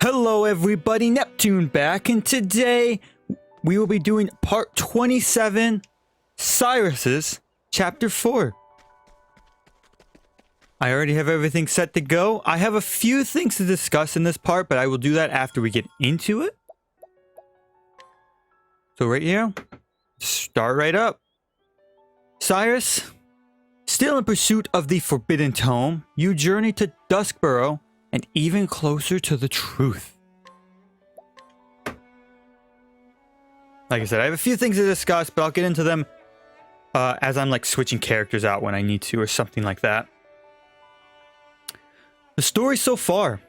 Hello everybody, Neptune back, and today we will be doing part 27, Cyrus's chapter 4. I already have everything set to go. I have a few things to discuss in this part, but I will do that after we get into it. So right here, start right up. Cyrus, still in pursuit of the Forbidden Tome, you journey to Duskborough and even closer to the truth. Like I said, I have a few things to discuss, but I'll get into them as I'm like switching characters out when I need to or something like that. The story so far.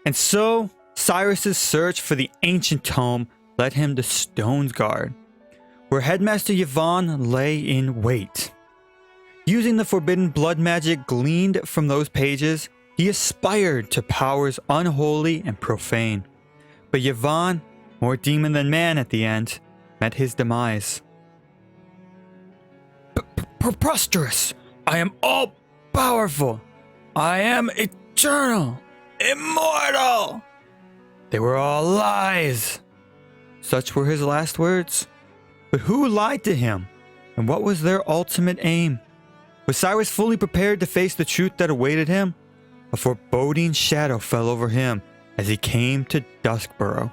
And so, Cyrus's search for the ancient tome led him to Stonesguard, where Headmaster Yvonne lay in wait. Using the forbidden blood magic gleaned from those pages, he aspired to powers unholy and profane. But Yvonne, more demon than man at the end, met his demise. Preposterous! I am all-powerful! I am eternal! Immortal! They were all lies! Such were his last words. But who lied to him? And what was their ultimate aim? Was Cyrus fully prepared to face the truth that awaited him? A foreboding shadow fell over him as he came to Duskborough.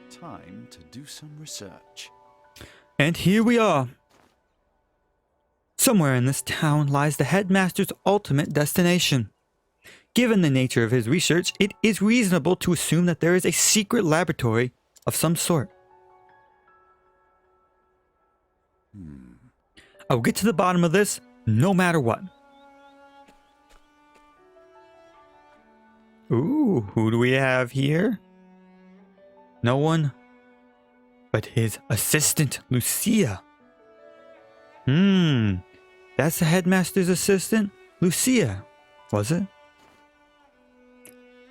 Time to do some research. And here we are. Somewhere in this town lies the headmaster's ultimate destination. Given the nature of his research, it is reasonable to assume that there is a secret laboratory of some sort. I will get to the bottom of this no matter what. Ooh, who do we have here? No one but his assistant, Lucia. That's the headmaster's assistant, Lucia, was it?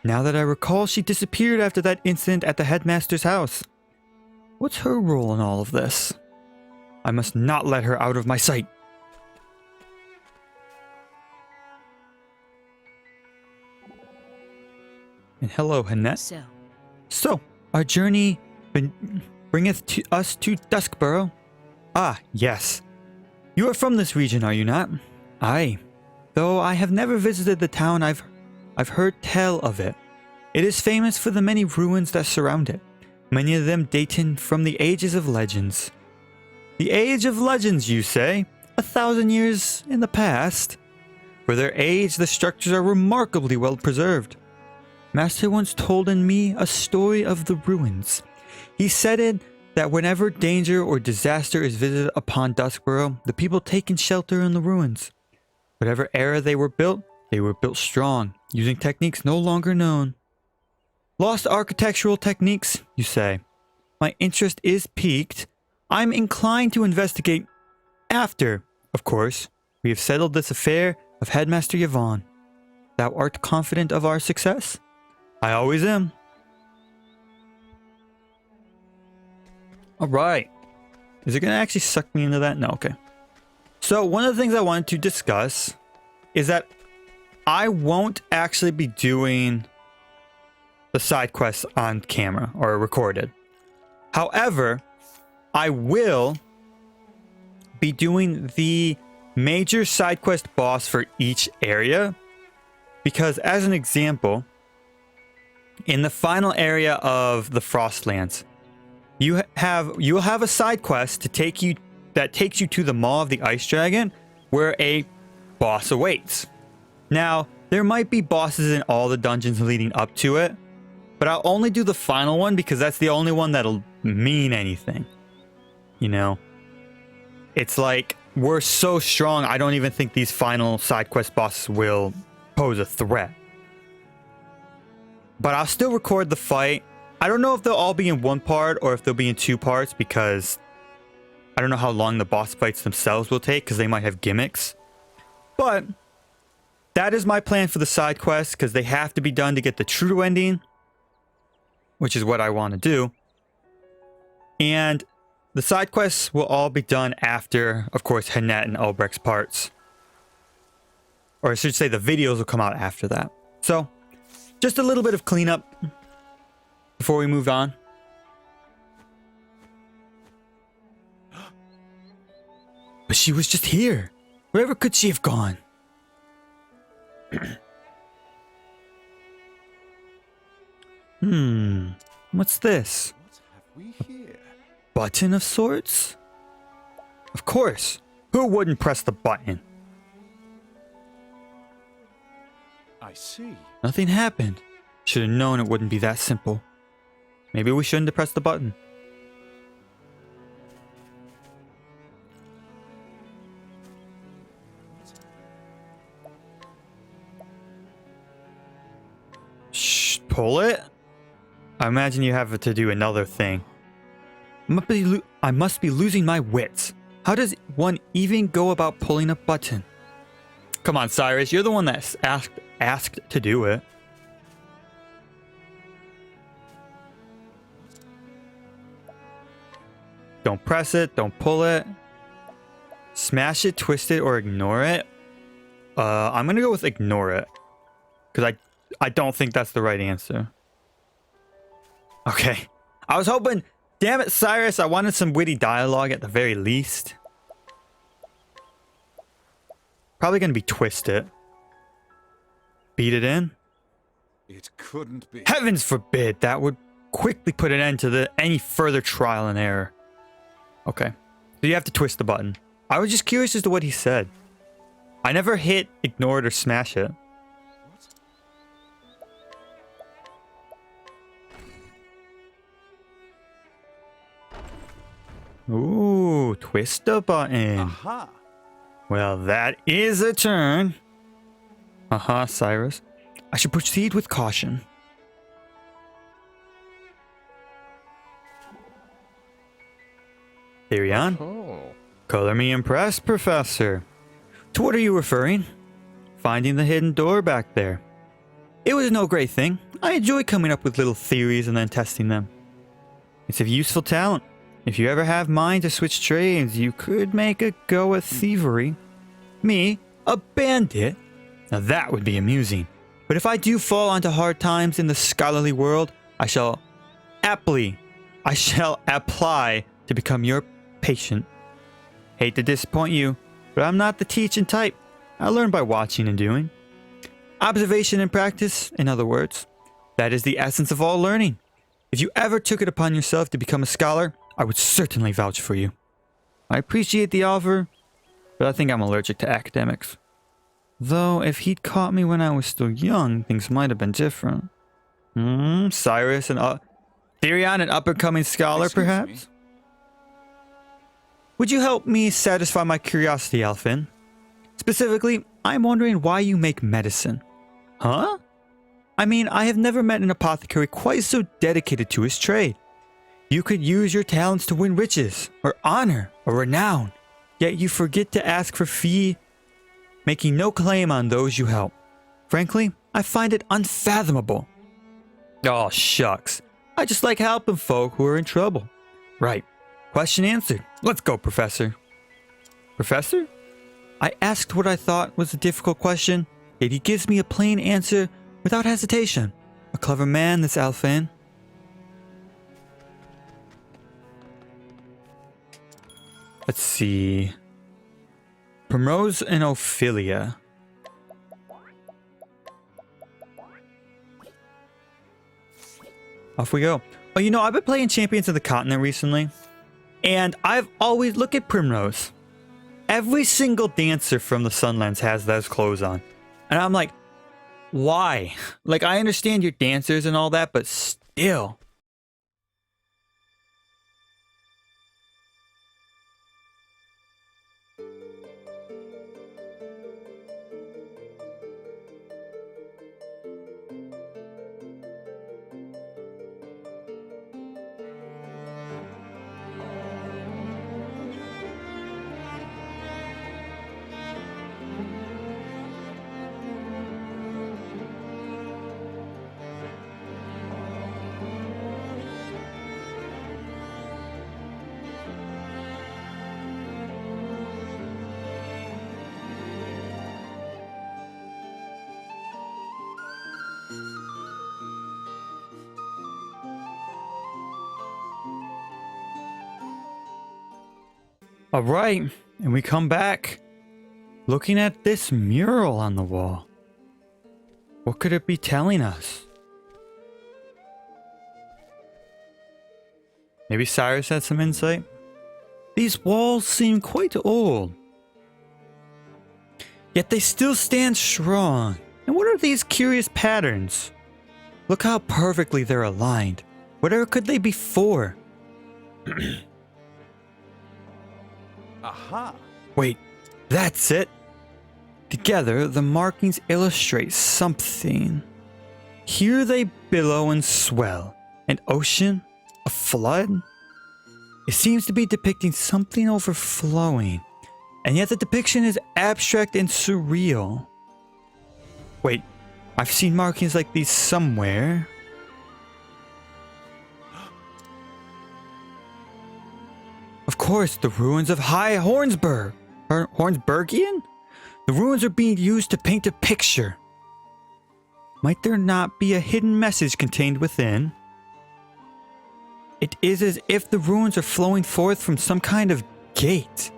Now that I recall, she disappeared after that incident at the headmaster's house. What's her role in all of this? I must not let her out of my sight. And hello, Annette. So, our journey bringeth us to Duskborough. Ah, yes. You are from this region, are you not? Aye. Though I have never visited the town, I've heard tell of it. It is famous for the many ruins that surround it, many of them dating from the ages of legends. The age of legends, you say? 1,000 years in the past? For their age, the structures are remarkably well preserved. Master once told me a story of the ruins. He said that whenever danger or disaster is visited upon Duskborough, the people taken shelter in the ruins. Whatever era they were built strong, using techniques no longer known. Lost architectural techniques, you say? My interest is piqued. I'm inclined to investigate after, of course, we have settled this affair of Headmaster Yvonne. Thou art confident of our success? I always am. Alright. Is it going to actually suck me into that? No, okay. So, one of the things I wanted to discuss is that I won't actually be doing the side quests on camera or recorded. However, I will be doing the major side quest boss for each area, because as an example, in the final area of the Frostlands, you'll have a side quest to take you that takes you to the Maw of the Ice Dragon, where a boss awaits. Now, there might be bosses in all the dungeons leading up to it, but I'll only do the final one because that's the only one that'll mean anything. You know? It's like, we're so strong, I don't even think these final side quest bosses will pose a threat. But I'll still record the fight. I don't know if they'll all be in one part or if they'll be in two parts, because I don't know how long the boss fights themselves will take, because they might have gimmicks. But that is my plan for the side quests, because they have to be done to get the true ending, which is what I want to do. And the side quests will all be done after, of course, Hannett and Albrecht's parts. Or I should say the videos will come out after that. So, Just a little bit of cleanup before we move on. But she was just here. Wherever could she have gone? What's this? What have we here? Button of sorts? Of course. Who wouldn't press the button? I see. Nothing happened. Should have known it wouldn't be that simple. Maybe we shouldn't have pressed the button. Shh, pull it? I imagine you have to do another thing. I must be losing my wits. How does one even go about pulling a button? Come on, Cyrus, you're the one that's asked to do it. Don't press it, don't pull it. Smash it, twist it, or ignore it. I'm gonna go with ignore it. Because I don't think that's the right answer. Okay. I was hoping... Damn it, Cyrus, I wanted some witty dialogue at the very least. Probably gonna be twist it. Beat it in? It couldn't be. Heavens forbid! That would quickly put an end to any further trial and error. Okay. So you have to twist the button. I was just curious as to what he said. I never hit ignore it or smash it. Ooh, twist the button. Aha! Well, that is a turn. Cyrus. I should proceed with caution. Therion? Oh. Color me impressed, Professor. To what are you referring? Finding the hidden door back there. It was no great thing. I enjoy coming up with little theories and then testing them. It's a useful talent. If you ever have mind to switch trades, you could make a go at thievery. Me, a bandit? Now that would be amusing. But if I do fall onto hard times in the scholarly world, I shall apply to become your patient. Hate to disappoint you, but I'm not the teaching type. I learn by watching and doing. Observation and practice, in other words. That is the essence of all learning. If you ever took it upon yourself to become a scholar, I would certainly vouch for you. I appreciate the offer, but I think I'm allergic to academics. Though, if he'd caught me when I was still young, things might have been different. Cyrus and Therion, an up-and-coming scholar, Excuse perhaps? me? Would you help me satisfy my curiosity, Alfin? Specifically, I'm wondering why you make medicine. Huh? I mean, I have never met an apothecary quite so dedicated to his trade. You could use your talents to win riches, or honor, or renown, yet you forget to ask for fee, making no claim on those you help. Frankly, I find it unfathomable. Oh, shucks. I just like helping folk who are in trouble. Right. Question answered. Let's go, Professor. Professor? I asked what I thought was a difficult question, yet he gives me a plain answer without hesitation. A clever man, this Alfin. Let's see. Primrose and Ophelia. Off we go. Oh, you know, I've been playing Champions of the Continent recently, and I've always... Look at Primrose. Every single dancer from the Sunlands has those clothes on. And I'm like, why? Like, I understand you're dancers and all that, but still... All right, and we come back looking at this mural on the wall. What could it be telling us? Maybe Cyrus had some insight? These walls seem quite old, yet they still stand strong. And what are these curious patterns? Look how perfectly they're aligned. Whatever could they be for? Aha! Wait, that's it. Together, the markings illustrate something. Here they billow and swell. An ocean? A flood? It seems to be depicting something overflowing. And yet the depiction is abstract and surreal. Wait, I've seen markings like these somewhere. Of course, the ruins of High Hornsberg. Hornsbergian? The ruins are being used to paint a picture. Might there not be a hidden message contained within? It is as if the ruins are flowing forth from some kind of gate.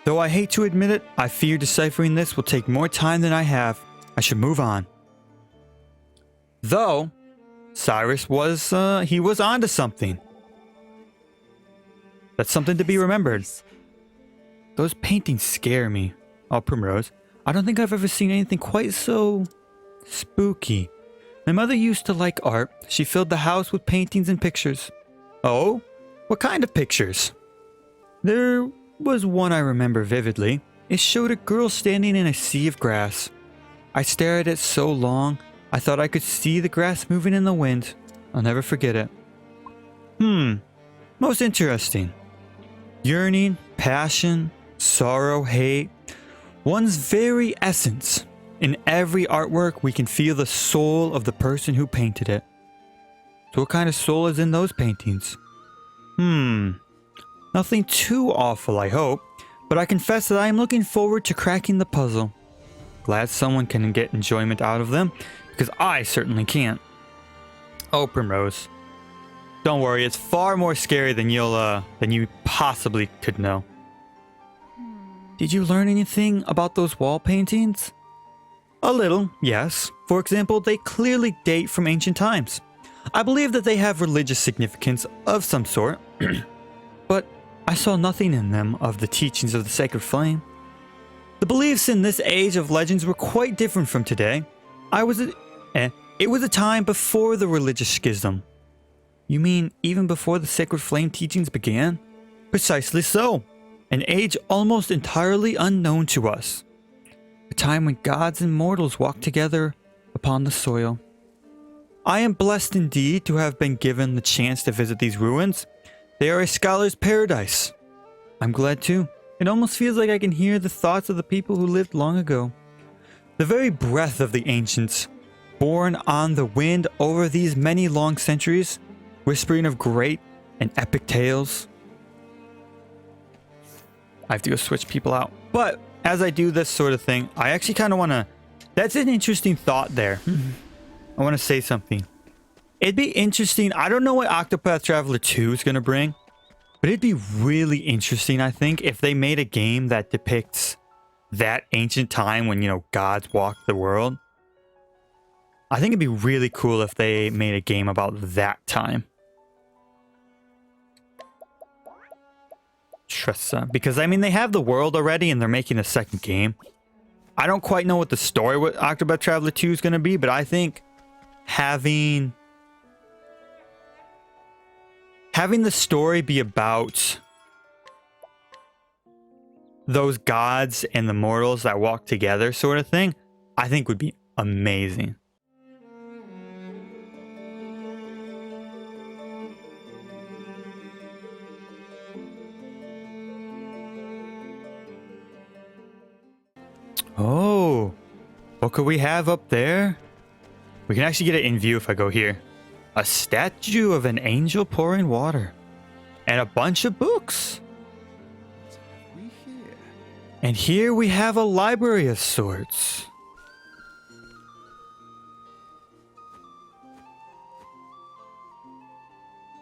Though I hate to admit it, I fear deciphering this will take more time than I have. I should move on. Though, Cyrus was onto something. That's something to be remembered. Those paintings scare me. Oh, Primrose. I don't think I've ever seen anything quite so spooky. My mother used to like art. She filled the house with paintings and pictures. Oh? What kind of pictures? There was one I remember vividly. It showed a girl standing in a sea of grass. I stared at it so long, I thought I could see the grass moving in the wind. I'll never forget it. Most interesting. Yearning, passion, sorrow, hate. One's very essence. In every artwork, we can feel the soul of the person who painted it. So what kind of soul is in those paintings? Nothing too awful, I hope. But I confess that I am looking forward to cracking the puzzle. Glad someone can get enjoyment out of them, because I certainly can't. Oh, Primrose. Don't worry, it's far more scary than you possibly could know. Did you learn anything about those wall paintings? A little, yes. For example, they clearly date from ancient times. I believe that they have religious significance of some sort, but I saw nothing in them of the teachings of the sacred flame. The beliefs in this age of legends were quite different from today. It was a time before the religious schism. You mean even before the sacred flame teachings began? Precisely so. An age almost entirely unknown to us. A time when gods and mortals walked together upon the soil. I am blessed indeed to have been given the chance to visit these ruins. They are a scholar's paradise. I'm glad too. It almost feels like I can hear the thoughts of the people who lived long ago. The very breath of the ancients, borne on the wind over these many long centuries, whispering of great and epic tales. I have to go switch people out. But as I do this sort of thing, I actually kind of want to... That's an interesting thought there. I want to say something. It'd be interesting. I don't know what Octopath Traveler 2 is going to bring, but it'd be really interesting, I think, if they made a game that depicts that ancient time when, gods walked the world. I think it'd be really cool if they made a game about that time. Tressa, because they have the world already and they're making a second game. I don't quite know what the story with Octopath Traveler 2 is going to be, but I think having the story be about those gods and the mortals that walk together sort of thing, I think would be amazing. Oh, what could we have up there? We can actually get it in view if I go here. A statue of an angel pouring water. And a bunch of books. What have we here? And here we have a library of sorts.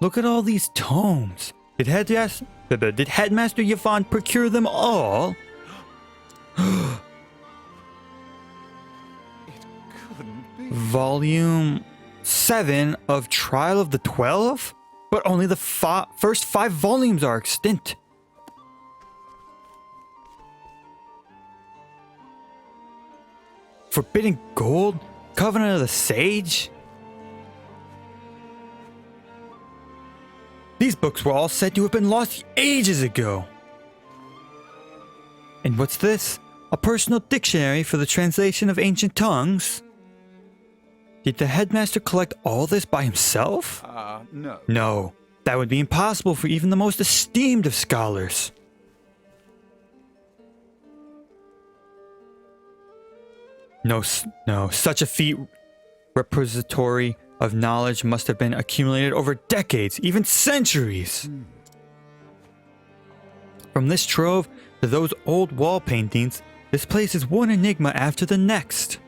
Look at all these tomes. Did Headmaster Yvonne procure them all? It couldn't be. Volume 7 of Trial of the 12? But only the first 5 volumes are extant. Forbidden Gold? Covenant of the Sage? These books were all said to have been lost ages ago. And what's this? A personal dictionary for the translation of ancient tongues? Did the headmaster collect all this by himself? No. No, that would be impossible for even the most esteemed of scholars. No, such a feat repository of knowledge must have been accumulated over decades, even centuries. From this trove to those old wall paintings, this place is one enigma after the next.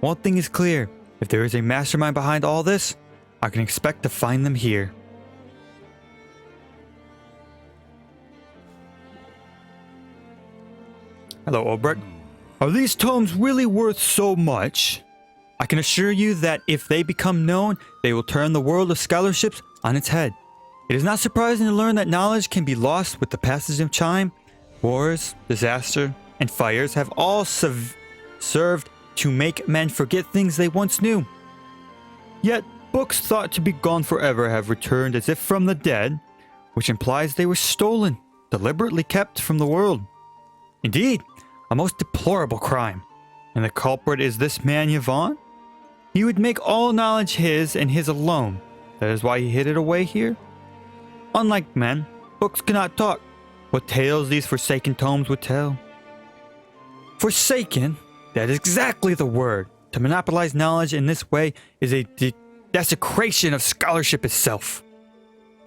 One thing is clear, if there is a mastermind behind all this, I can expect to find them here. Hello, Obrecht. Are these tomes really worth so much? I can assure you that if they become known, they will turn the world of scholarships on its head. It is not surprising to learn that knowledge can be lost with the passage of time. Wars, disaster, and fires have all served to make men forget things they once knew. Yet, books thought to be gone forever have returned as if from the dead, which implies they were stolen, deliberately kept from the world. Indeed, a most deplorable crime. And the culprit is this man Yvonne? He would make all knowledge his and his alone. That is why he hid it away here? Unlike men, books cannot talk. What tales these forsaken tomes would tell. Forsaken? That is exactly the word. To monopolize knowledge in this way is a desecration of scholarship itself.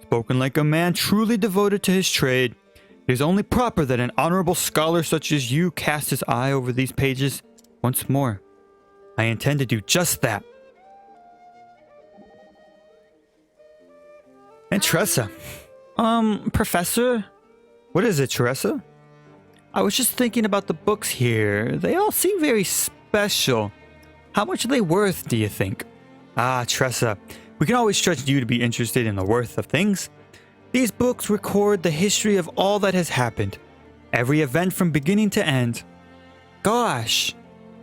Spoken like a man truly devoted to his trade, it is only proper that an honorable scholar such as you cast his eye over these pages once more. I intend to do just that. And Teresa. Professor? What is it, Teresa? I was just thinking about the books here. They all seem very special. How much are they worth, do you think? Ah, Teresa, we can always trust you to be interested in the worth of things. These books record the history of all that has happened. Every event from beginning to end. Gosh!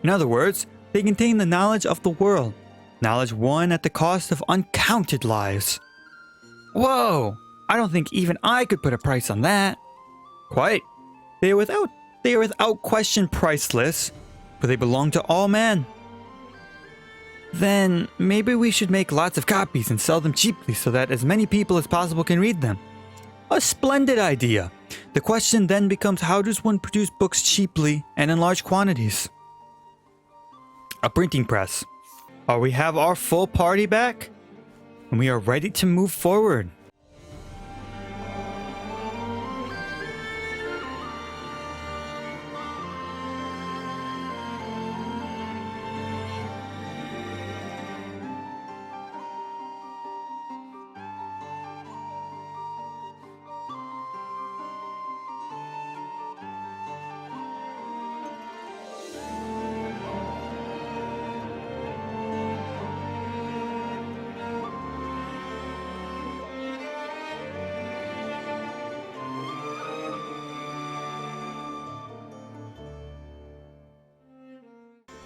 In other words, they contain the knowledge of the world. Knowledge won at the cost of uncounted lives. Whoa! I don't think even I could put a price on that. Quite. They are without question priceless, but they belong to all men. Then maybe we should make lots of copies and sell them cheaply so that as many people as possible can read them. A splendid idea. The question then becomes, how does one produce books cheaply and in large quantities? A printing press. We have our full party back, and we are ready to move forward.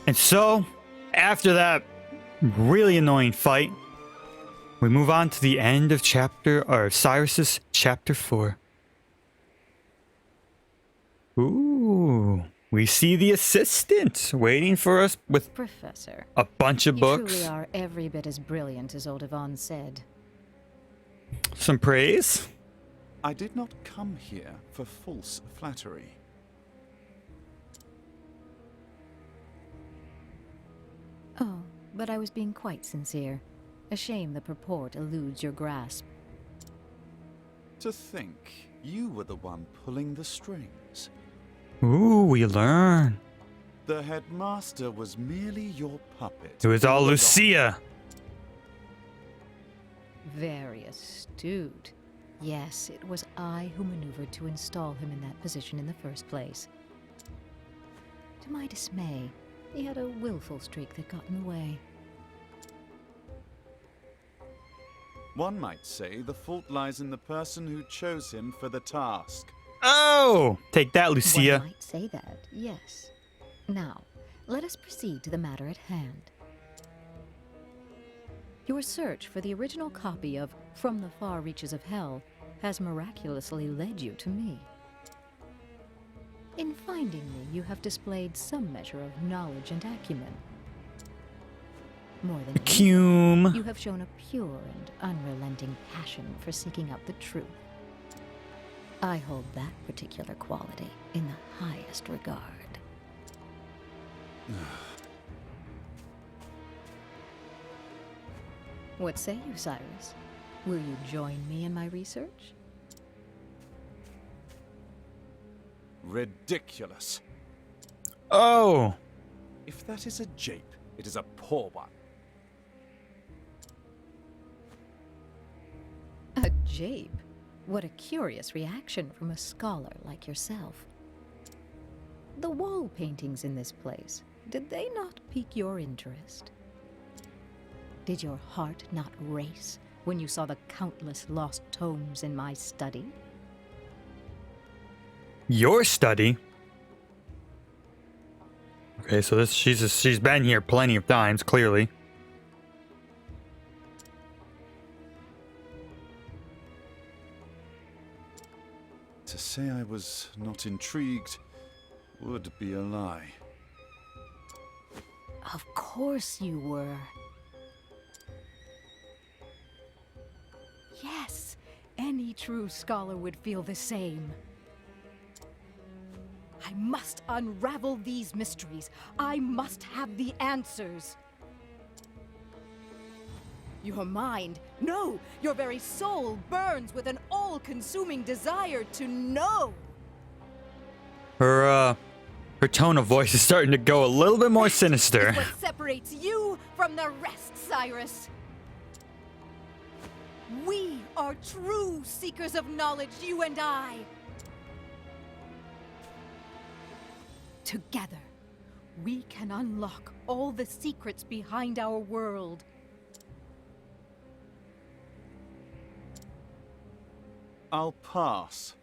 And so, after that really annoying fight, we move on to the end of Cyrus's chapter 4. Ooh, we see the assistant waiting for us with Professor, a bunch of books. You truly are every bit as brilliant as old Yvonne said. Some praise. I did not come here for false flattery. Oh, but I was being quite sincere. A shame the purport eludes your grasp. To think you were the one pulling the strings. Ooh, we learn. The headmaster was merely your puppet. It was all Lucia. Very astute. Yes, it was I who maneuvered to install him in that position in the first place. To my dismay, he had a willful streak that got in the way. One might say the fault lies in the person who chose him for the task. Oh! Take that, Lucia. One might say that, yes. Now, let us proceed to the matter at hand. Your search for the original copy of From the Far Reaches of Hell has miraculously led you to me. In finding me, you have displayed some measure of knowledge and acumen. More than Cum. you have shown a pure and unrelenting passion for seeking out the truth. I hold that particular quality in the highest regard. What say you, Cyrus? Will you join me in my research? Ridiculous. Oh! If that is a jape, it is a poor one. A jape? What a curious reaction from a scholar like yourself. The wall paintings in this place, did they not pique your interest? Did your heart not race when you saw the countless lost tomes in my study? Your study? Okay, so she's been here plenty of times, clearly. To say I was not intrigued would be a lie. Of course you were. Yes, any true scholar would feel the same. I must unravel these mysteries. I must have the answers. Your mind, no, your very soul burns with an all-consuming desire to know. Her tone of voice is starting to go a little bit more sinister. It's what separates you from the rest, Cyrus. We are true seekers of knowledge, you and I. Together, we can unlock all the secrets behind our world. I'll pass.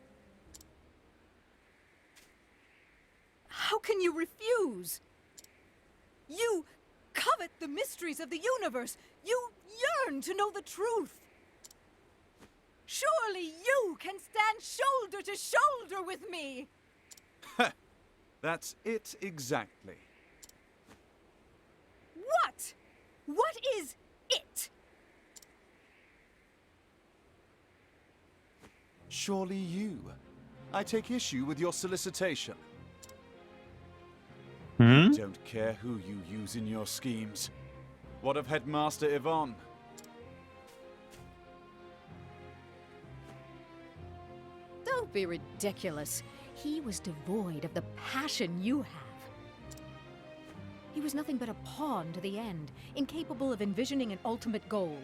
How can you refuse? You covet the mysteries of the universe. You yearn to know the truth. Surely you can stand shoulder to shoulder with me. That's it exactly. What? What is it? Surely you. I take issue with your solicitation. Don't care who you use in your schemes. What of Headmaster Yvonne? Don't be ridiculous. He was devoid of the passion you have. He was nothing but a pawn to the end, incapable of envisioning an ultimate goal.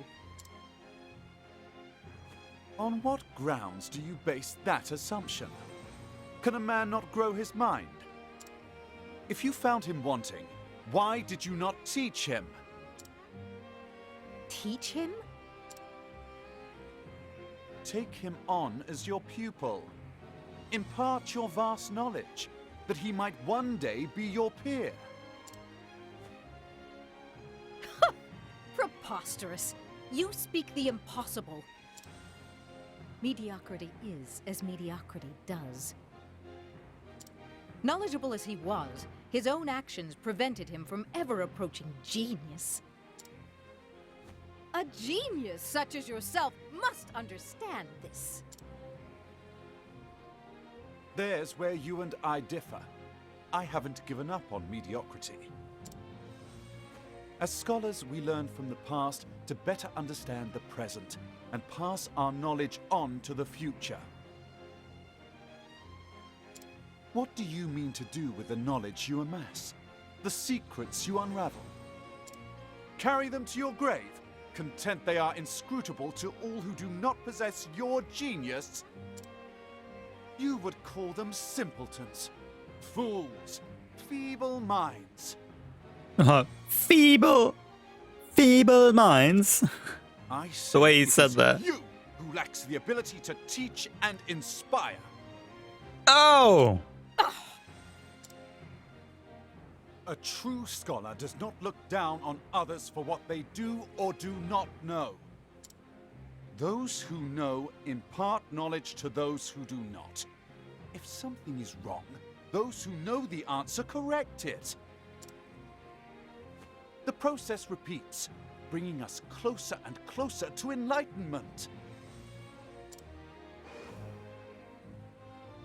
On what grounds do you base that assumption? Can a man not grow his mind? If you found him wanting, why did you not teach him? Teach him? Take him on as your pupil. Impart your vast knowledge, that he might one day be your peer. Preposterous. You speak the impossible. Mediocrity is as mediocrity does. Knowledgeable as he was, his own actions prevented him from ever approaching genius. A genius such as yourself must understand this. There's where you and I differ. I haven't given up on mediocrity. As scholars, we learn from the past to better understand the present and pass our knowledge on to the future. What do you mean to do with the knowledge you amass? The secrets you unravel? Carry them to your grave content they are inscrutable to all who do not possess your genius, you would call them simpletons, fools, feeble minds. Feeble minds. I The way he say said it is that. You who lacks the ability to teach and inspire. Oh! A true scholar does not look down on others for what they do or do not know. Those who know impart knowledge to those who do not. If something is wrong, those who know the answer correct it. The process repeats, bringing us closer and closer to enlightenment.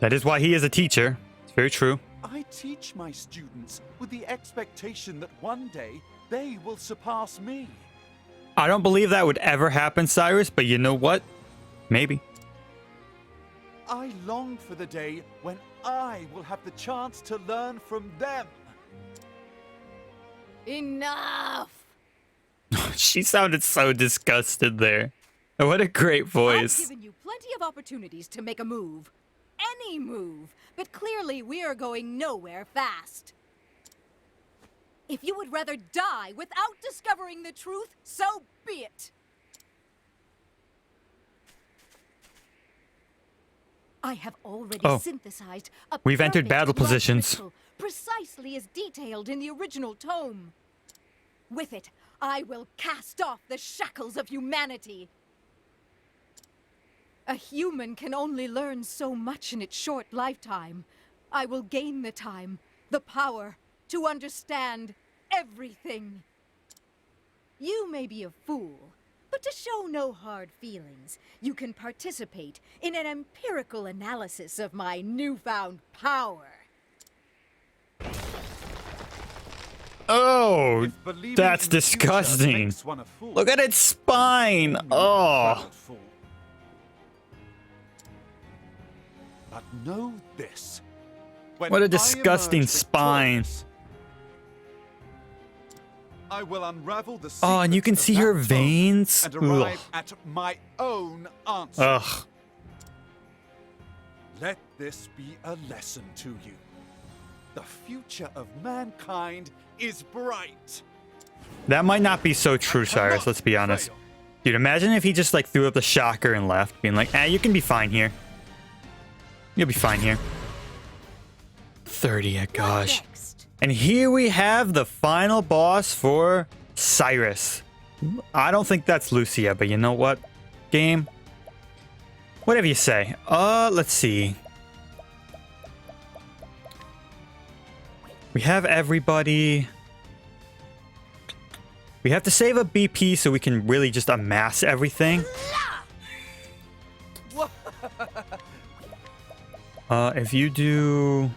That is why he is a teacher. It's very true. I teach my students with the expectation that one day they will surpass me. I don't believe that would ever happen, Cyrus, but you know what? Maybe. I long for the day when I will have the chance to learn from them. Enough! She sounded so disgusted there. What a great I've voice. given you plenty of opportunities to make a move. Any move. But clearly we are going nowhere fast. If you would rather die without discovering the truth, so be it. I have already Oh. synthesized a We've entered perfect battle blood positions. crystal, precisely as detailed in the original tome. With it, I will cast off the shackles of humanity. A human can only learn so much in its short lifetime. I will gain the time, the power, to understand everything. You may be a fool, but to show no hard feelings, you can participate in an empirical analysis of my newfound power. Oh, If believing that's in the future disgusting. makes one a fool, Look at its spine. you are a Oh. proud fool. But know this. When What a I disgusting emerge spine. victorious, I will unravel the Oh, and you can secrets of see her that tome veins. and arrive Ugh. at my own answer. Ugh. Let this be a lesson to you. The future of mankind is bright. That might not be so true, Cyrus. Let's be honest. Fail. Dude, imagine if he just like threw up the shocker and left, being like, you can be fine here. You'll be fine here. 30, gosh. Next. And here we have the final boss for Cyrus. I don't think that's Lucia, but you know what? Game? Whatever you say. Let's see. We have everybody. We have to save a BP so we can really just amass everything. If you do...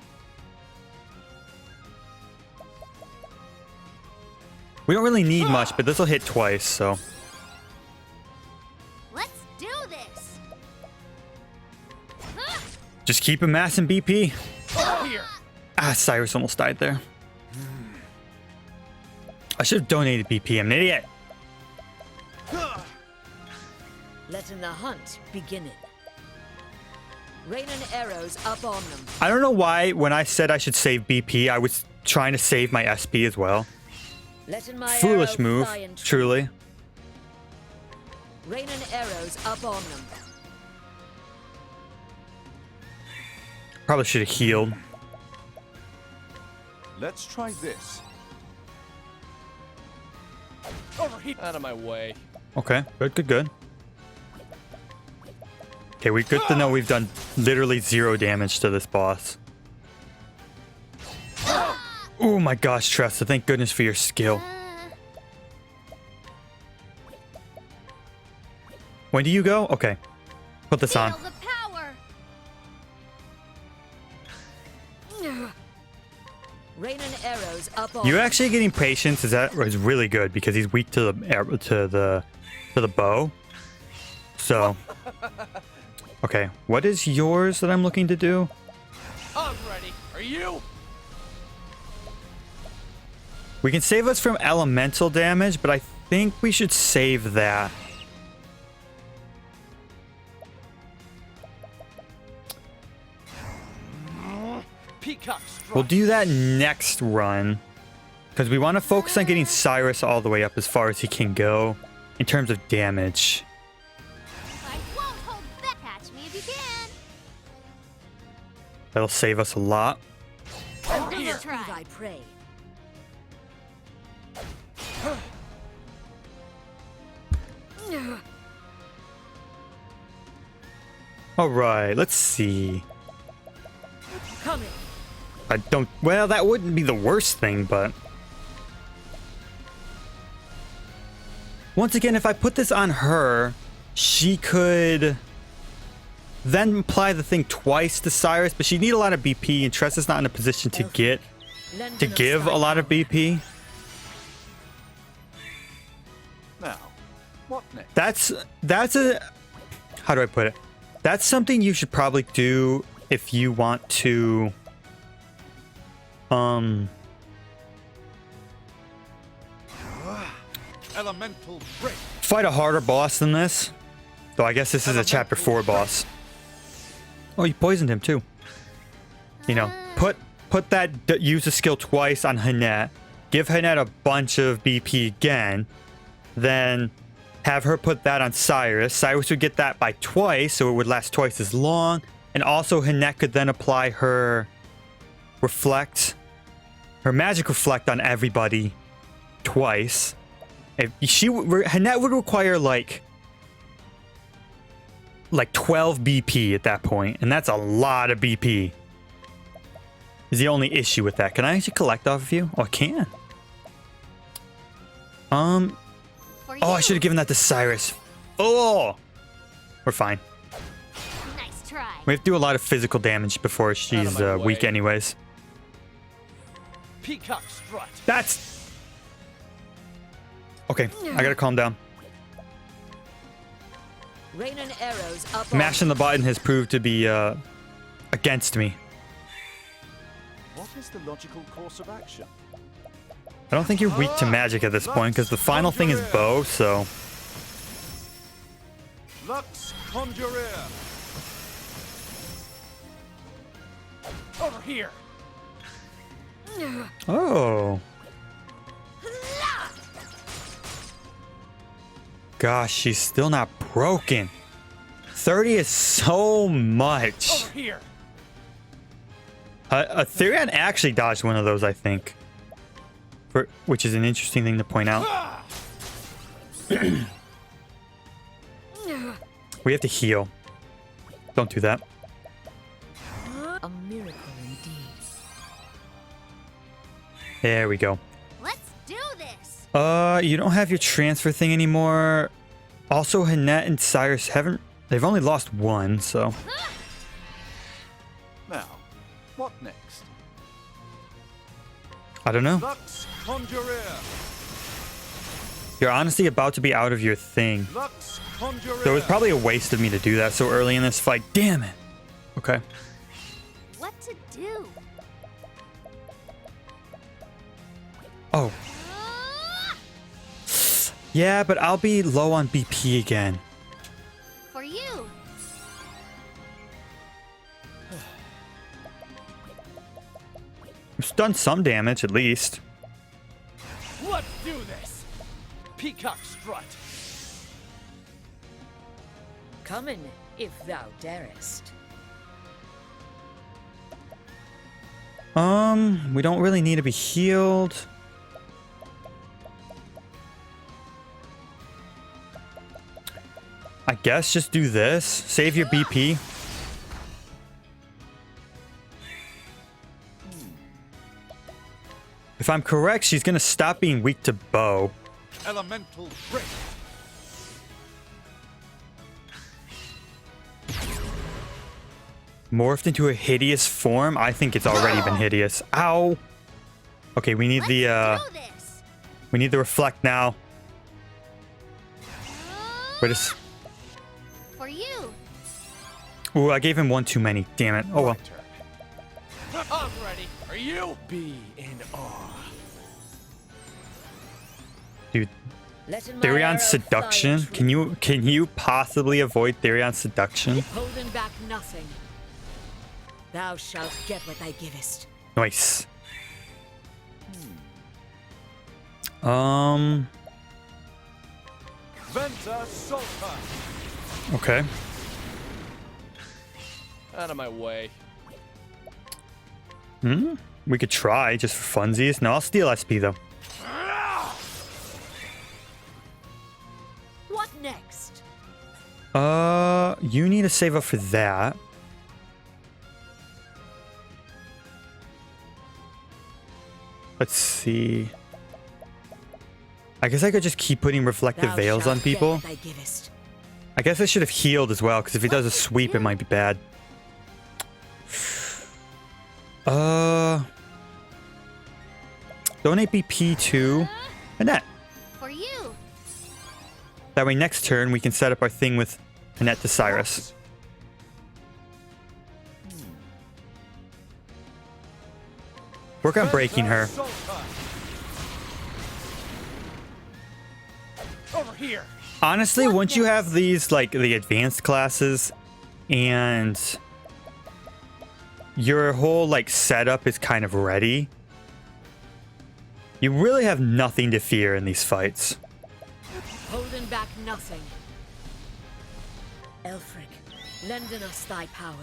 We don't really need much, but this will hit twice, so... Let's do this. Just keep amassing BP. Cyrus almost died there. I should have donated BP. I'm an idiot. Letting the hunt begin. Raining arrows up on them. I don't know why when I said I should save BP, I was trying to save my SP as well. Letting my Foolish arrow move, fly and truly. Raining arrows up on them. Probably should have healed. Let's try this. Out of my way. Okay, good. Okay, we good to know we've done literally 0 damage to this boss. Oh my gosh, Tressa, thank goodness for your skill. When do you go? Okay, put this on. Feel the power. Raining arrows up on You them. actually getting patience is really good because he's weak to the bow. So, okay, what is yours that I'm looking to do? I'm ready. Are you? We can save us from elemental damage, but I think we should save that. Peacock strut. We'll do that next run. Because we want to focus on getting Cyrus all the way up as far as he can go in terms of damage. I won't hold back. Catch me if you can. That'll save us a lot. Over here. Try. I pray. Alright, let's see. Coming. I don't... Well, that wouldn't be the worst thing, but... Once again, if I put this on her, she could then apply the thing twice to Cyrus, but she'd need a lot of BP, and Tressa's not in a position to give a lot of BP. Now, what next? That's a... How do I put it? That's something you should probably do if you want to... Elemental break. Fight a harder boss than this. Though I guess this is a chapter 4 boss. Oh, you poisoned him too. You know, put that use a skill twice on Hanette. Give Hanette a bunch of BP again. Then have her put that on Cyrus. Cyrus would get that by twice, so it would last twice as long. And also Hanette could then apply her reflect, her magic reflect on everybody twice. If Hanette would require like 12 BP at that point, and that's a lot of BP. Is the only issue with that. Can I actually collect off of you? Oh, I can. Oh, I should have given that to Cyrus. Oh, we're fine. Nice try. We have to do a lot of physical damage before she's my weak way. anyways. Peacock strut. That's... Okay, I gotta calm down. Rain and arrows up. Mashing the button has proved to be against me. What is the logical course of action? I don't think you're weak to magic at this point, because the final thing is bow, so... Lux Conjurer. Over here. Oh. Gosh, she's still not broken. 30 is so much. Over here. Therion actually dodged one of those, I think. Which is an interesting thing to point out. We have to heal. Don't do that. A miracle indeed. There we go. Let's do this. You don't have your transfer thing anymore. Also, Hanette and Cyrus they've only lost one, so. Now, what next? I don't know. Lux Conjurer. You're honestly about to be out of your thing. Lux Conjurer. So it was probably a waste of me to do that so early in this fight. Damn it. Okay. What to do? Oh. Yeah, but I'll be low on BP again. For you. It's done some damage, at least. Let's do this. Peacock strut. Come in, if thou darest. We don't really need to be healed. I guess just do this. Save your BP. If I'm correct, she's gonna stop being weak to bow. Elemental break. Morphed into a hideous form? I think it's already been hideous. Ow! Okay, we need Let's the do this. we need the reflect now. Wait a s- For you. Ooh, I gave him one too many. Damn it. Oh well. I'm ready. Are you? Be in awe. Dude, Letting my Therion's arrow seduction? fly true. Can you possibly avoid Therion's seduction? Holding back nothing. Thou shalt get what thou givest. Nice. Venta Sulta. Okay. Out of my way. We could try just for funsies. No, I'll steal SP though. What next? You need to save up for that. Let's see. I guess I could just keep putting reflective Thou veils shalt on people. get what thou givest. I guess I should have healed as well, because if he does a sweep, it might be bad. Donate BP to Annette. For you. That way next turn we can set up our thing with Annette to Cyrus. Work on breaking her. Over here. Honestly, once you have these, like, the advanced classes and your whole, like, setup is kind of ready, you really have nothing to fear in these fights. Holding back nothing. Elfric, lending us thy power.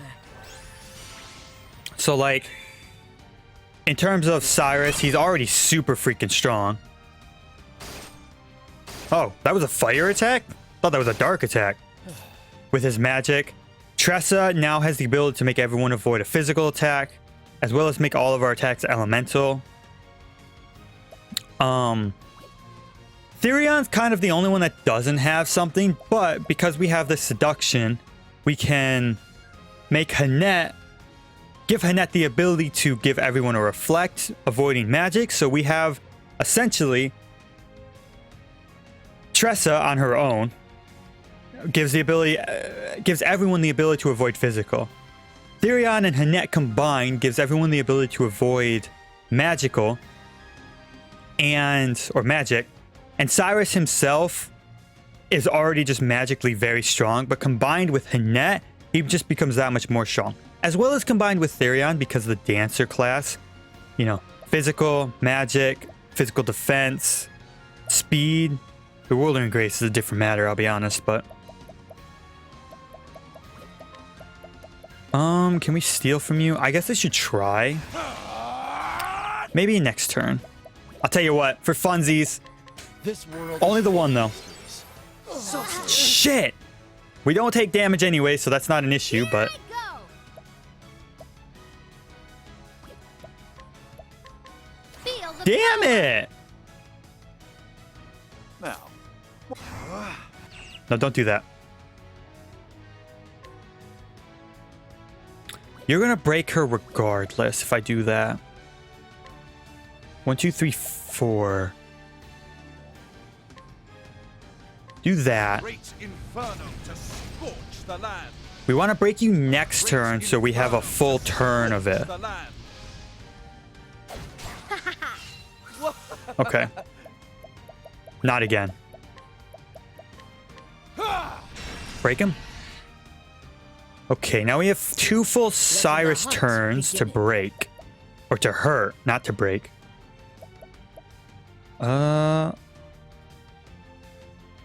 So, like, in terms of Cyrus, he's already super freaking strong. Oh, that was a fire attack? Thought that was a dark attack. With his magic, Tressa now has the ability to make everyone avoid a physical attack, as well as make all of our attacks elemental. Therion's kind of the only one that doesn't have something, but because we have the seduction, we can make Hannette, give Hannette the ability to give everyone a reflect, avoiding magic. So we have essentially Tressa on her own gives the ability, gives everyone the ability to avoid physical. Therion and Hannette combined gives everyone the ability to avoid magical or magic. And Cyrus himself is already just magically very strong, but combined with Hannette, he just becomes that much more strong. As well as combined with Therion because of the dancer class, you know, physical, magic, physical defense, speed. Bewildering Grace is a different matter, I'll be honest, but can we steal from you? I guess I should try. Maybe next turn. I'll tell you what, for funsies, This world only the one though. Shit! We don't take damage anyway, so that's not an issue, but Go. Feel the damn power. it! Now, No, don't do that. You're gonna break her regardless if I do that. 1, 2, 3, 4. Do that. great inferno to scorch the land. We want to break you next turn so we have a full turn of it. The land. Okay. Not again. Break him. Okay, now we have 2 full Cyrus turns to break. Or to hurt, not to break. Oh,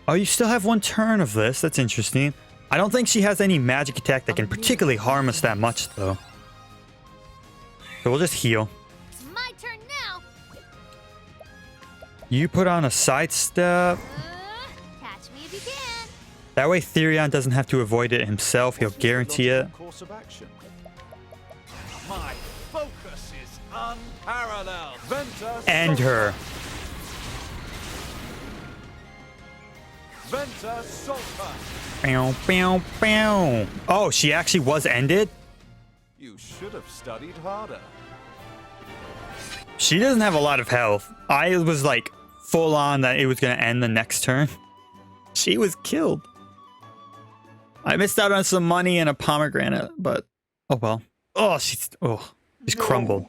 you still have 1 turn of this. That's interesting. I don't think she has any magic attack that can particularly harm us that much, though. So we'll just heal. It's my turn now. You put on a sidestep. Catch me if you can. That way Therion doesn't have to avoid it himself. He'll guarantee it. Course of action. My focus is unparalleled. Venta End Sulta. her. Venta Sulta. Bow, bow, bow. Oh, she actually was ended? You should have studied harder. She doesn't have a lot of health. I was like full on that it was going to end the next turn. She was killed. I missed out on some money and a pomegranate, but oh well. Oh, she's crumbled.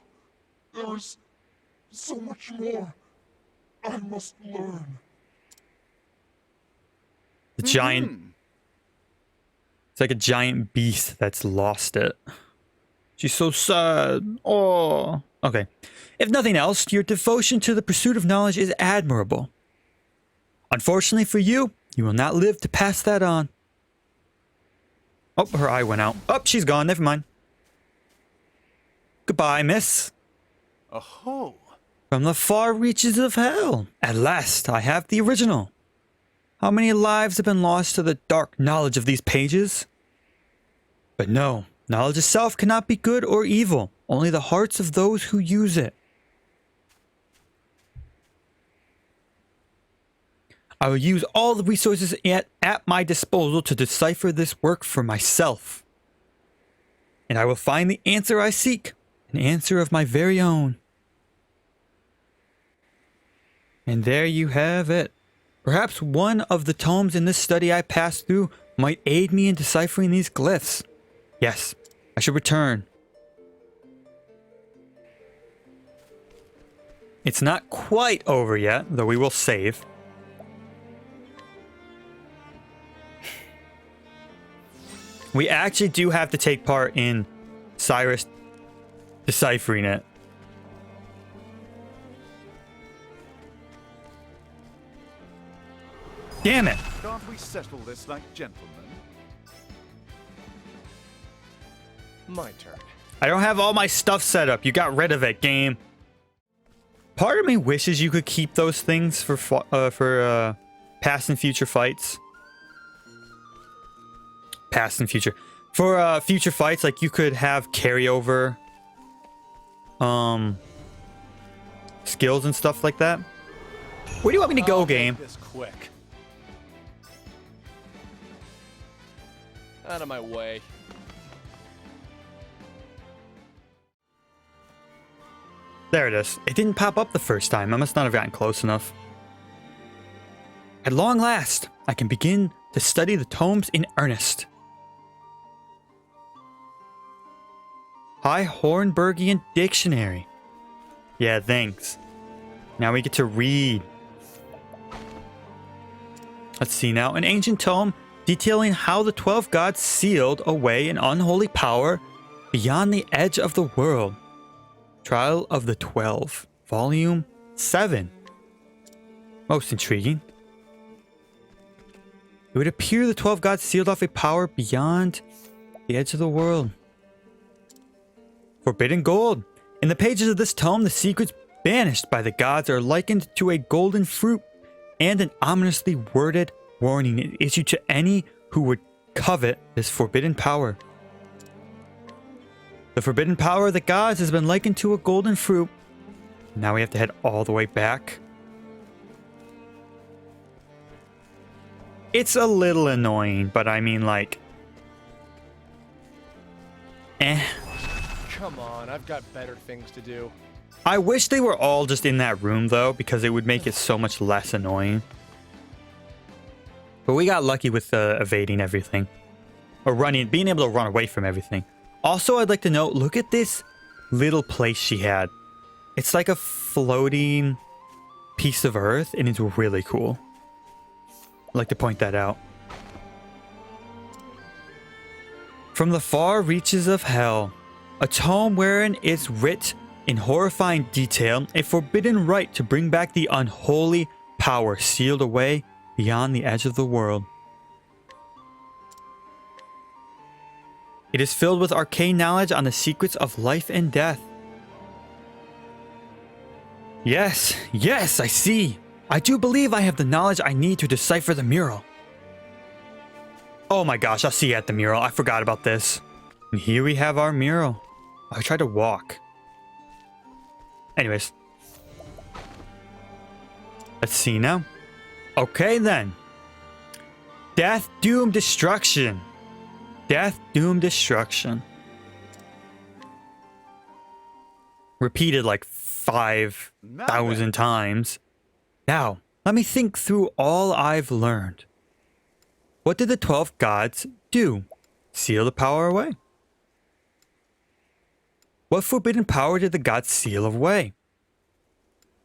There is so much more I must learn. The giant... It's like a giant beast that's lost it. She's so sad. Oh. Okay. If nothing else, your devotion to the pursuit of knowledge is admirable. Unfortunately for you, you will not live to pass that on. Oh, her eye went out. Oh, she's gone. Never mind. Goodbye, miss. Oh. From the far reaches of hell. At last, I have the original. How many lives have been lost to the dark knowledge of these pages? But no, knowledge itself cannot be good or evil. Only the hearts of those who use it. I will use all the resources at my disposal to decipher this work for myself. And I will find the answer I seek, an answer of my very own. And there you have it. Perhaps one of the tomes in this study I passed through might aid me in deciphering these glyphs. Yes, I should return. It's not quite over yet, though we will save. We actually do have to take part in Cyrus deciphering it. Damn it! Can't we settle this like gentlemen? My turn. I don't have all my stuff set up. You got rid of it, game. Part of me wishes you could keep those things for past and future fights. Past and future. For future fights, like you could have carryover skills and stuff like that. Where do you want me to go, game? This quick. Out of my way. There it is. It didn't pop up the first time. I must not have gotten close enough. At long last, I can begin to study the tomes in earnest. High Hornbergian Dictionary. Yeah, thanks. Now we get to read. Let's see now. An ancient tome detailing how the 12 gods sealed away an unholy power beyond the edge of the world. Trial of the 12, Volume 7. Most intriguing. It would appear the 12 gods sealed off a power beyond the edge of the world. Forbidden gold. In the pages of this tome, the secrets banished by the gods are likened to a golden fruit and an ominously worded warning issued to any who would covet this forbidden power. The forbidden power of the gods has been likened to a golden fruit. Now we have to head all the way back. It's a little annoying, but I mean, like... Come on, I've got better things to do. I wish they were all just in that room, though, because it would make it so much less annoying. But we got lucky with evading everything. Or being able to run away from everything. Also, I'd like to note, look at this little place she had. It's like a floating piece of earth, and it's really cool. I'd like to point that out. From the far reaches of hell, a tome wherein is writ in horrifying detail a forbidden right to bring back the unholy power sealed away beyond the edge of the world. It is filled with arcane knowledge on the secrets of life and death. Yes, yes, I see. I do believe I have the knowledge I need to decipher the mural. Oh my gosh, I'll see you at the mural. I forgot about this. And here we have our mural. I tried to walk. Anyways. Let's see now. Okay then. Death, doom, destruction. Death, doom, destruction. Repeated like 5,000 times. Now, let me think through all I've learned. What did the 12 gods do? Seal the power away. What forbidden power did the gods seal away?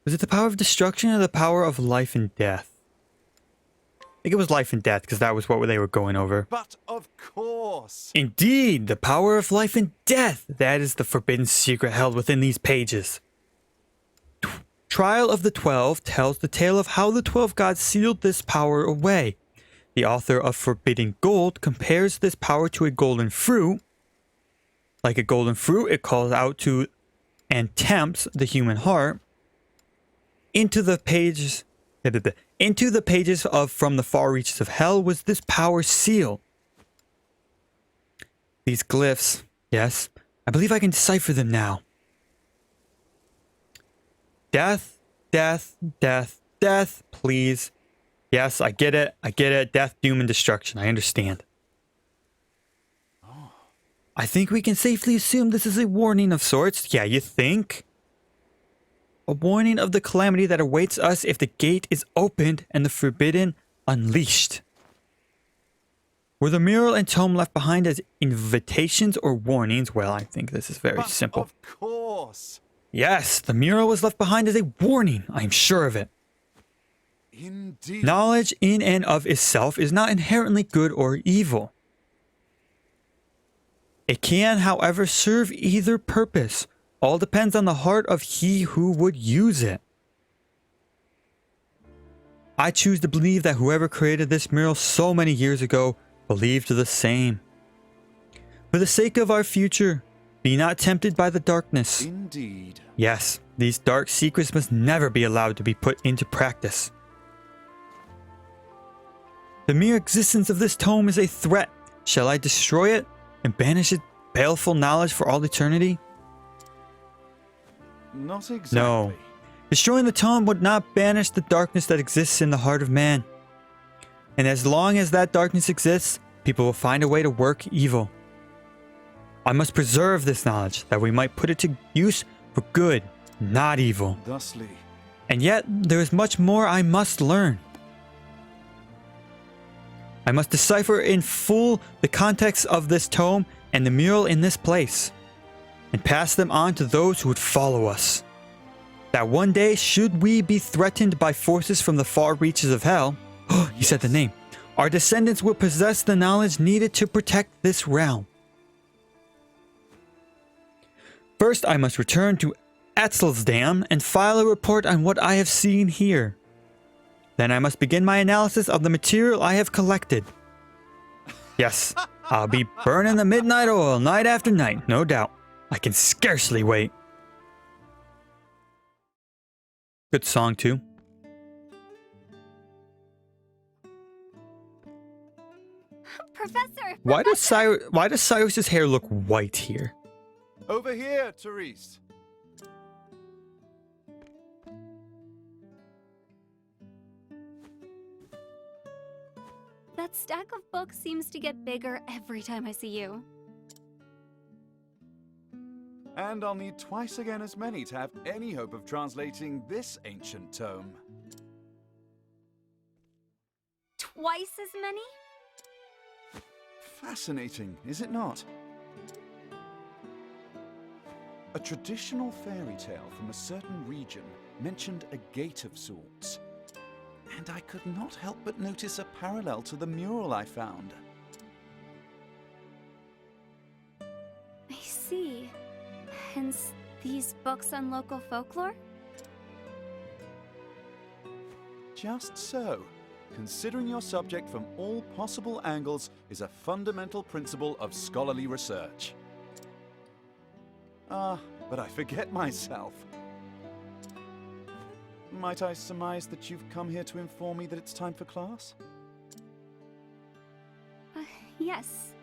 Was it the power of destruction or the power of life and death? think it was life and death, because that was what they were going over. But of course. Indeed, the power of life and death. That is the forbidden secret held within these pages. Trial of the 12 tells the tale of how the 12 gods sealed this power away. The author of Forbidden Gold compares this power to a golden fruit. Like a golden fruit, it calls out to and tempts the human heart. Into the pages of From the Far Reaches of Hell was this power sealed. These glyphs, yes, I believe I can decipher them now. Death, death, death, death, please. Yes, I get it. I get it. Death, doom, and destruction. I understand. I think we can safely assume this is a warning of sorts. Yeah, you think? A warning of the calamity that awaits us if the gate is opened and the forbidden unleashed. Were the mural and tome left behind as invitations or warnings? Well, I think this is very simple. Of course. Yes, the mural was left behind as a warning. I am sure of it. Indeed. Knowledge in and of itself is not inherently good or evil. It can, however, serve either purpose. All depends on the heart of he who would use it. I choose to believe that whoever created this mural so many years ago believed the same. For the sake of our future, be not tempted by the darkness. Indeed. Yes, these dark secrets must never be allowed to be put into practice. The mere existence of this tome is a threat. Shall I destroy it and banish its baleful knowledge for all eternity? Not exactly. No. Destroying the tome would not banish the darkness that exists in the heart of man. And as long as that darkness exists, people will find a way to work evil. I must preserve this knowledge, that we might put it to use for good, not evil. Thusly. And yet, there is much more I must learn. I must decipher in full the context of this tome and the mural in this place, and pass them on to those who would follow us. That one day, should we be threatened by forces from the far reaches of hell, he said the name, our descendants will possess the knowledge needed to protect this realm. First, I must return to Atzelsdam and file a report on what I have seen here. Then I must begin my analysis of the material I have collected. Yes, I'll be burning the midnight oil night after night, no doubt. I can scarcely wait. Good song too. Professor! Why does Cyrus's hair look white here? Over here, Therese. That stack of books seems to get bigger every time I see you. And I'll need twice again as many to have any hope of translating this ancient tome. Twice as many? Fascinating, is it not? A traditional fairy tale from a certain region mentioned a gate of sorts. And I could not help but notice a parallel to the mural I found. I see. Hence, these books on local folklore? Just so. Considering your subject from all possible angles is a fundamental principle of scholarly research. But I forget myself. Might I surmise that you've come here to inform me that it's time for class? Yes.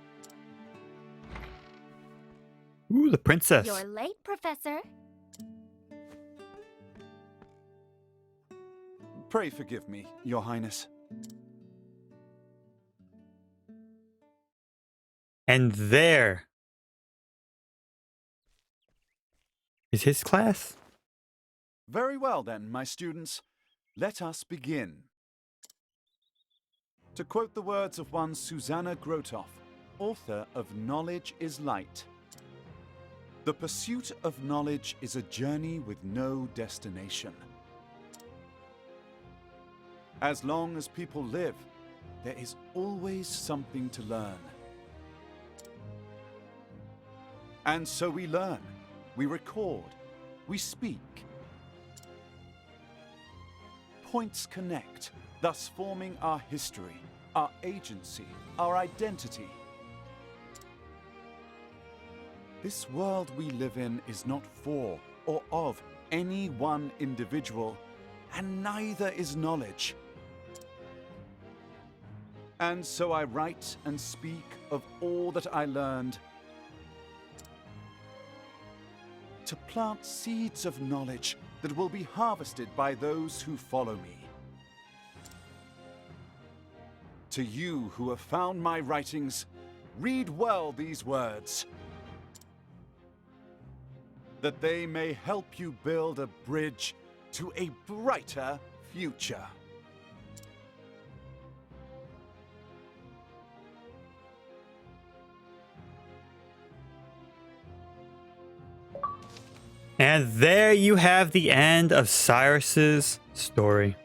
Ooh, the princess. You're late, Professor. Pray forgive me, Your Highness. And there is his class. Very well then, my students. Let us begin. To quote the words of one Susanna Grotoff, author of Knowledge is Light. The pursuit of knowledge is a journey with no destination. As long as people live, There is always something to learn. And so we learn, we record, we speak. Points connect, thus forming our history, our agency, our identity. This world we live in is not for or of any one individual, and neither is knowledge. And so I write and speak of all that I learned, to plant seeds of knowledge that will be harvested by those who follow me. To you who have found my writings, read well these words, that they may help you build a bridge to a brighter future. And there you have the end of Cyrus's story.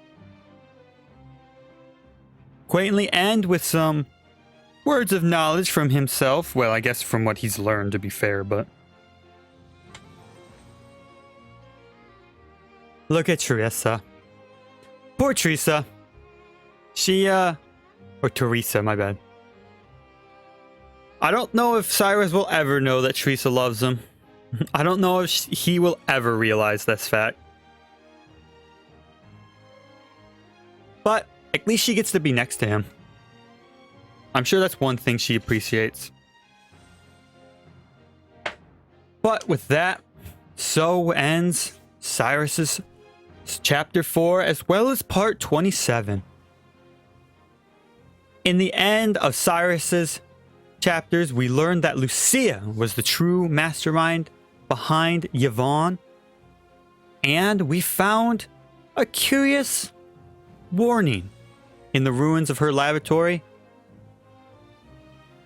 Quaintly end with some words of knowledge from himself. Well, I guess from what he's learned, to be fair, but... Look at Teresa. Poor Teresa. She, or Teresa, my bad. I don't know if Cyrus will ever know that Teresa loves him. I don't know if he will ever realize this fact. But at least she gets to be next to him. I'm sure that's one thing she appreciates. But with that, so ends Cyrus's chapter 4 as well as part 27. In the end of Cyrus's chapters, we learned that Lucia was the true mastermind behind Yvonne, and we found a curious warning in the ruins of her laboratory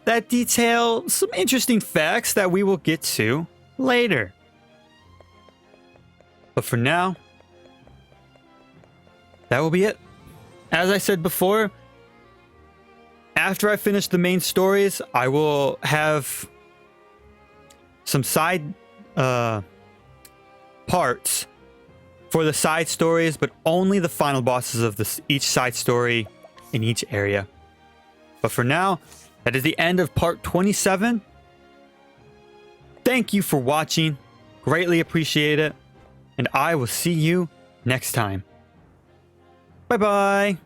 that detail some interesting facts that we will get to later. But for now, that will be it. As I said before, after I finish the main stories, I will have some side parts for the side stories, but only the final bosses of each side story in each area. But for now, that is the end of part 27. Thank you for watching. Greatly appreciate it. And I will see you next time. Bye-bye.